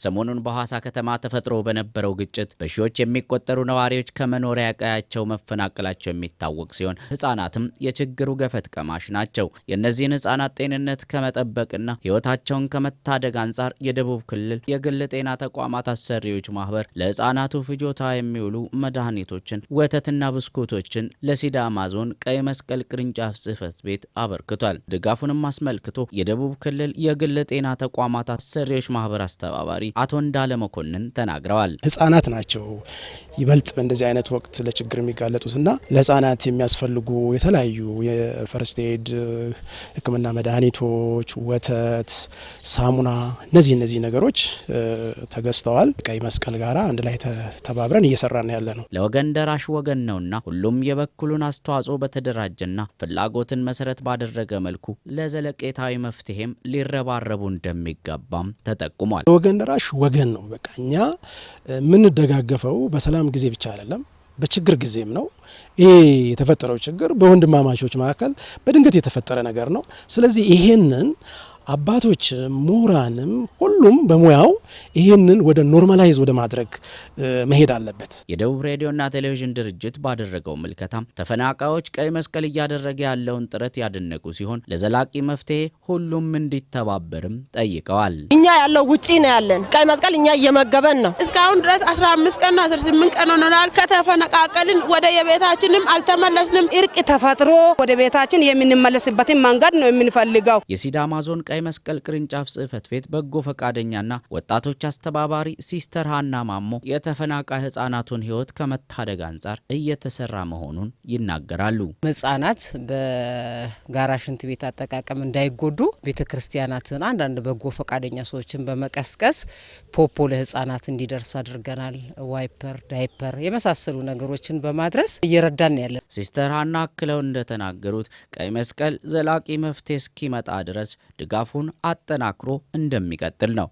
ሰሞኑን በሐዋሳ ከተማ ተፈጥሮ በነበረው ግጭት በሺዎች የሚቆጠሩ ነዋሪዎች ከመኖሪያ ቀያቸው መፈናቀላቸው የሚታወቅ ሲሆን ህፃናትም የችግሩ ገፈት ቀማሽ ናቸው። የእነዚህን ህፃናት ጤንነት ከመጠበቅና ህይወታቸውን ከመታደግ አንጻር የደቡብ ክልል የግል ጤና ተቋማት አሰሪዎች ማህበር ለህፃናቱ ፍጆታ የሚውሉ መድኃኒቶችን፣ ወተትና ብስኩቶችን ለሲዳማ ዞን ቀይ መስቀል ቅርንጫፍ ጽህፈት ቤት አበርክቷል። ድጋፉንም አስመልክቶ የደቡብ ክልል የግል ጤና ተቋማት አሰሪዎች ማህበር አስተባባሪ አቶ እንዳለ መኮንን ተናግረዋል። ህፃናት ናቸው ይበልጥ በእንደዚህ አይነት ወቅት ለችግር የሚጋለጡትና ለህፃናት የሚያስፈልጉ የተለያዩ የፈርስት ኤድ ህክምና መድኃኒቶች፣ ወተት፣ ሳሙና እነዚህ ነገሮች ተገዝተዋል። ቀይ መስቀል ጋራ አንድ ላይ ተባብረን እየሰራን ያለ ነው። ለወገን ደራሽ ወገን ነውና ሁሉም የበኩሉን አስተዋጽኦ በተደራጀና ፍላጎትን መሰረት ባደረገ መልኩ ለዘለቄታዊ መፍትሄም ሊረባረቡ እንደሚገባም ተጠቁሟል። ወገን ደራሽ ወገን ነው። በቃ እኛ የምንደጋገፈው በሰላም ጊዜ ብቻ አይደለም፣ በችግር ጊዜም ነው። ይሄ የተፈጠረው ችግር በወንድማማቾች መካከል በድንገት የተፈጠረ ነገር ነው። ስለዚህ ይሄንን አባቶች ምሁራንም ሁሉም በሙያው ይሄንን ወደ ኖርማላይዝ ወደ ማድረግ መሄድ አለበት። የደቡብ ሬዲዮና ቴሌቪዥን ድርጅት ባደረገው ምልከታም ተፈናቃዮች ቀይ መስቀል እያደረገ ያለውን ጥረት ያደነቁ ሲሆን ለዘላቂ መፍትሄ ሁሉም እንዲተባበርም ጠይቀዋል። እኛ ያለው ውጪ ነው ያለን፣ ቀይ መስቀል እኛ እየመገበን ነው። እስካሁን ድረስ 15 ቀን 18 ቀን ሆነናል። ከተፈናቃቀልን ወደ የቤታችንም አልተመለስንም። እርቅ ተፈጥሮ ወደ ቤታችን የምንመለስበትን መንገድ ነው የምንፈልገው። የሲዳማ ዞን ቀይ መስቀል ቅርንጫፍ ጽህፈት ቤት በጎ ፈቃደኛና ወጣቶች አስተባባሪ ሲስተር ሃና ማሞ የተፈናቃይ ህፃናቱን ህይወት ከመታደግ አንጻር እየተሰራ መሆኑን ይናገራሉ። ህፃናት በጋራ ሽንት ቤት አጠቃቀም እንዳይጎዱ ቤተክርስቲያናትን አንዳንድ በጎ ፈቃደኛ ሰዎችን በመቀስቀስ ፖፖ ለህፃናት እንዲደርስ አድርገናል። ዋይፐር፣ ዳይፐር የመሳሰሉ ነገሮችን በማድረስ እየረዳን ያለን። ሲስተር ሃና አክለው እንደተናገሩት ቀይ መስቀል ዘላቂ መፍትሄ እስኪመጣ ድረስ ድጋፉን አጠናክሮ እንደሚቀጥል ነው።